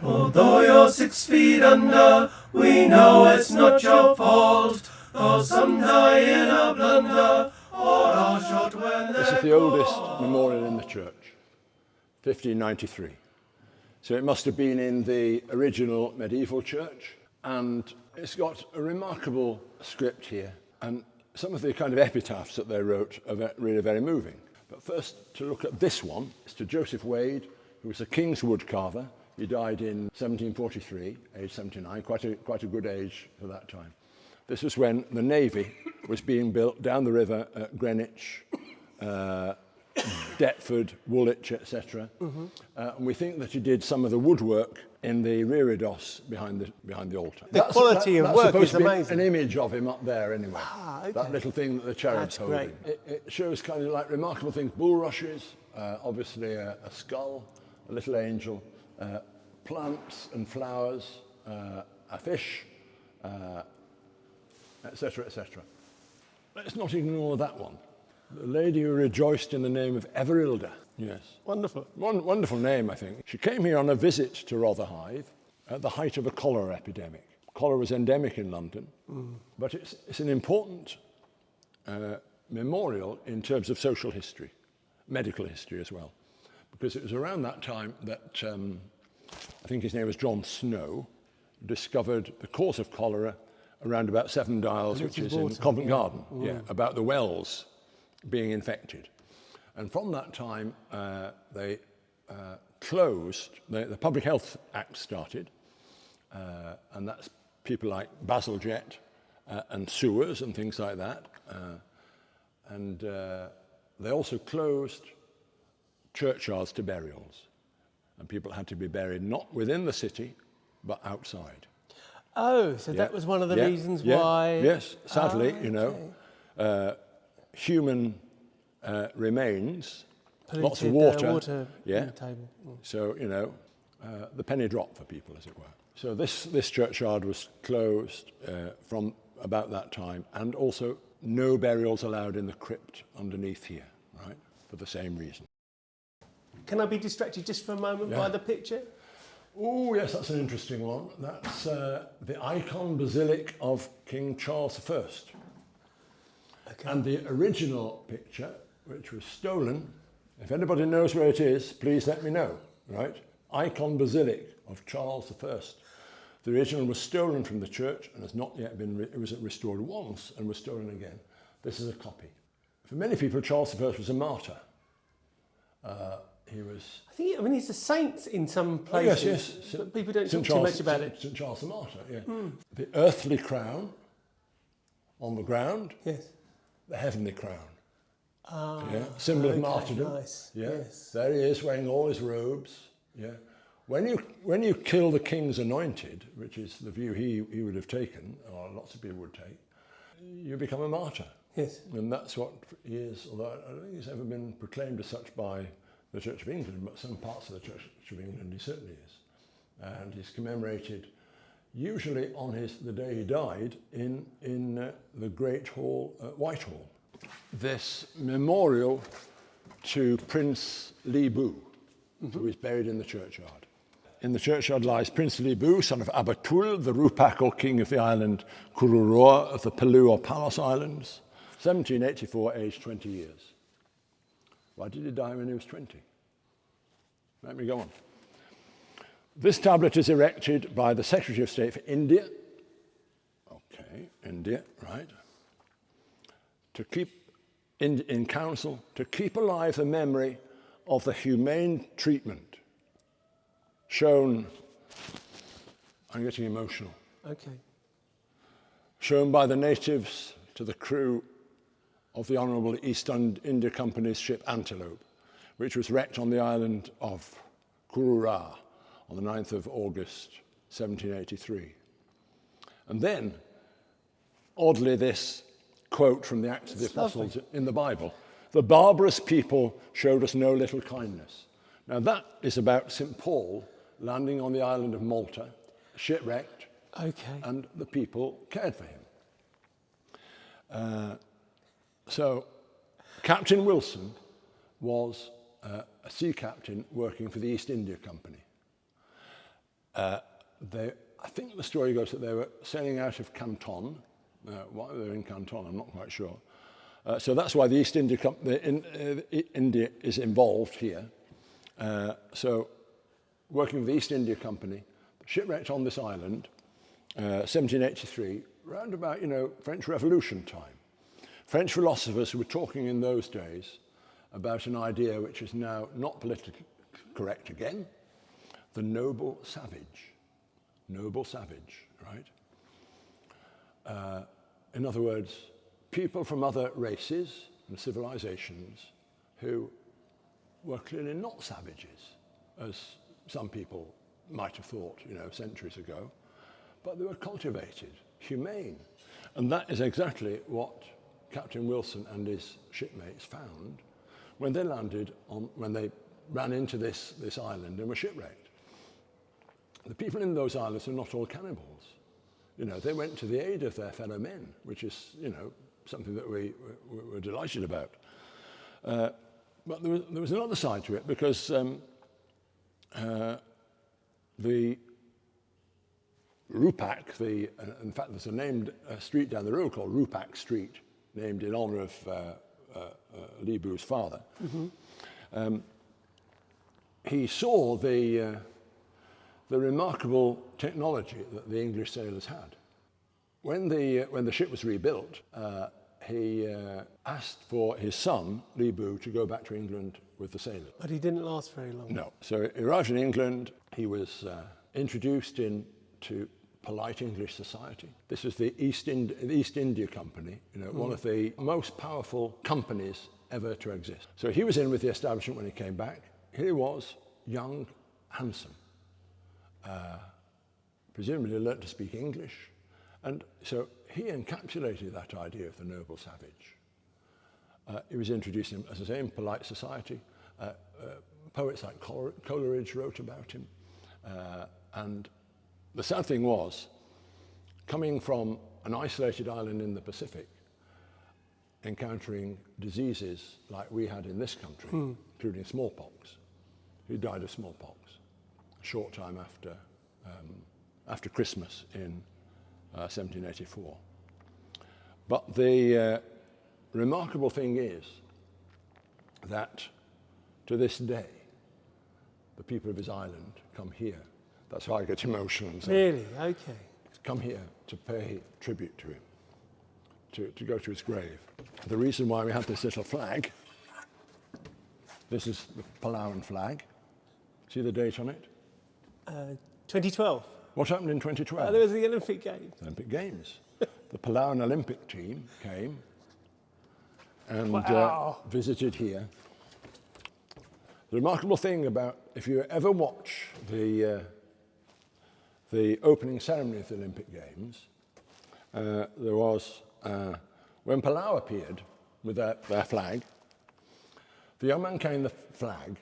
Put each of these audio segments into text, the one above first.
Although you're 6 feet under, we know it's not your fault. Though some die in a blunder, or are shot when they're This is the oldest memorial in the church, 1593. So it must have been in the original medieval church, and it's got a remarkable script here. And some of the kind of epitaphs that they wrote are really very moving. But first, to look at this one, it's to Joseph Wade, who was a king's wood carver. He died in 1743, age 79, quite a good age for that time. This was when the navy was being built down the river at Greenwich, Deptford, Woolwich, etc. And we think that he did some of the woodwork in the reredos behind the altar. The quality of work is amazing. An image of him up there anyway. Okay. That little thing that the cherub's holding. It shows kind of like remarkable things, bulrushes, obviously a skull, a little angel, plants and flowers, a fish, etc., etc. Let's not ignore that one. The lady who rejoiced in the name of Everilda. Yes. Wonderful. Wonderful name, I think. She came here on a visit to Rotherhithe at the height of a cholera epidemic. Cholera was endemic in London, but it's an important memorial in terms of social history, medical history as well, because it was around that time that I think his name was John Snow, discovered the cause of cholera around about Seven Dials, which is in Covent Garden, about the wells being infected. And from that time, they closed, the Public Health Act started, and that's people like Bazalgette and sewers and things like that. And they also closed churchyards to burials. And people had to be buried not within the city, but outside. Oh, so that was one of the reasons why... Yes, sadly, you know, human remains, lots of water the table. So, you know, the penny dropped for people, as it were. So this churchyard was closed from about that time, and also no burials allowed in the crypt underneath here, right, for the same reason. Can I be distracted just for a moment by the picture? Oh, yes, that's an interesting one. That's the icon basilic of King Charles I. Okay. And the original picture, which was stolen, if anybody knows where it is, please let me know, right? Icon basilic of Charles I. The original was stolen from the church and has not yet been, it was restored once and was stolen again. This is a copy. For many people, Charles I was a martyr. He was... I mean, he's a saint in some places, yes. But people don't talk too much about it. St. Charles the Martyr, yeah. The earthly crown on the ground, the heavenly crown. Symbol of martyrdom. Nice. Yes. There he is, wearing all his robes. Yeah. When you kill the king's anointed, which is the view he would have taken, or lots of people would take, you become a martyr. Yes. And that's what he is, although I don't think he's ever been proclaimed as such by the Church of England, but some parts of the Church of England he certainly is. And he's commemorated usually on the day he died in the Great Hall at Whitehall. This memorial to Prince Lebu, who is buried in the churchyard. In the churchyard lies Prince Lebu, son of Abatul, the Rupak or king of the island Kururoa of the Palau or Palos Islands, 1784, aged 20 years. Why did he die when he was 20? Let me go on. This tablet is erected by the Secretary of State for India. Okay, India, right. To keep in council, to keep alive the memory of the humane treatment shown, I'm getting emotional. Okay. Shown by the natives to the crew of the Honourable East India Company's ship Antelope, which was wrecked on the island of Kurura on the 9th of August, 1783. And then, oddly, this quote from the Acts of the Apostles in the Bible, the barbarous people showed us no little kindness. Now that is about St. Paul landing on the island of Malta, shipwrecked, and the people cared for him. So Captain Wilson was a sea captain working for the East India Company. I think the story goes that they were sailing out of Canton. Why they were in Canton, I'm not quite sure. So that's why the East India Company, India is involved here. So working with the East India Company, shipwrecked on this island, 1783, round about, French Revolution time. French philosophers were talking in those days about an idea which is now not politically correct again, the noble savage. Noble savage, right? In other words, people from other races and civilizations who were clearly not savages, as some people might have thought, centuries ago, but they were cultivated, humane. And that is exactly what Captain Wilson and his shipmates found when they when they ran into this island and were shipwrecked. The people in those islands are not all cannibals. They went to the aid of their fellow men, which is, something that we were delighted about. But there was another side to it, because the Rupak, in fact, there's a street down the road called Rupak Street, named in honour of Li Bu's father. Mm-hmm. He saw the remarkable technology that the English sailors had. When the ship was rebuilt, he asked for his son, Li Bu, to go back to England with the sailors. But he didn't last very long. No. So he arrived in England. He was introduced into polite English society. This was the East India Company, one of the most powerful companies ever to exist. So he was in with the establishment when he came back. Here he was, young, handsome. Presumably learnt to speak English. And so he encapsulated that idea of the noble savage. He was introduced him, as I say, in polite society. Poets like Coleridge wrote about him. And the sad thing was, coming from an isolated island in the Pacific, encountering diseases like we had in this country, including smallpox. He died of smallpox a short time after Christmas in 1784. But the remarkable thing is that to this day, the people of his island come here. That's why I get emotional. And really? Okay. Come here to pay tribute to him, to go to his grave. The reason why we have this little flag, this is the Palauan flag. See the date on it? 2012. What happened in 2012? There was the Olympic Games. Olympic Games. The Palauan Olympic team came and visited here. The remarkable thing about, if you ever watch the opening ceremony of the Olympic Games, there was, when Palau appeared with their flag, the young man carrying the flag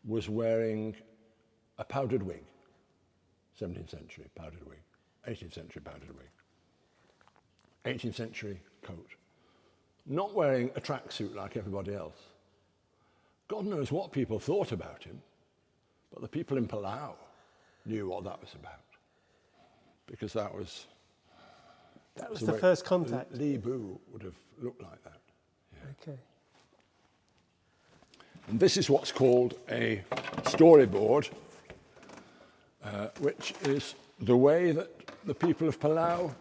was wearing a powdered wig, 17th century powdered wig, 18th century powdered wig, 18th century coat, not wearing a tracksuit like everybody else. God knows what people thought about him, but the people in Palau knew what that was about, because that was the first contact. Li Bu would have looked like that. Yeah. Okay. And this is what's called a storyboard, which is the way that the people of Palau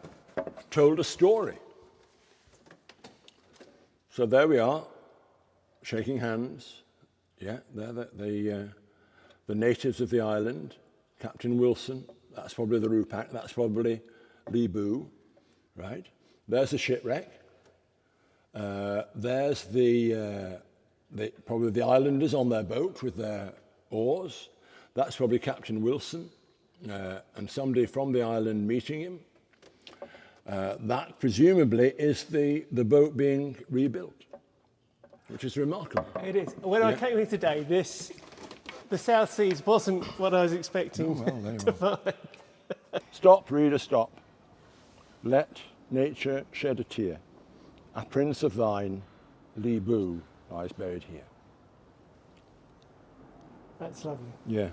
told a story. So there we are, shaking hands. Yeah, they're the natives of the island. Captain Wilson, that's probably the Rupak, that's probably Li Bu, right? There's the shipwreck. There's probably the islanders on their boat with their oars. That's probably Captain Wilson and somebody from the island meeting him. That presumably is the boat being rebuilt, which is remarkable. It is. When I came here today, the South Seas wasn't what I was expecting to find. Stop, reader, stop. Let nature shed a tear. A prince of thine, Li Bu, lies buried here. That's lovely. Yeah.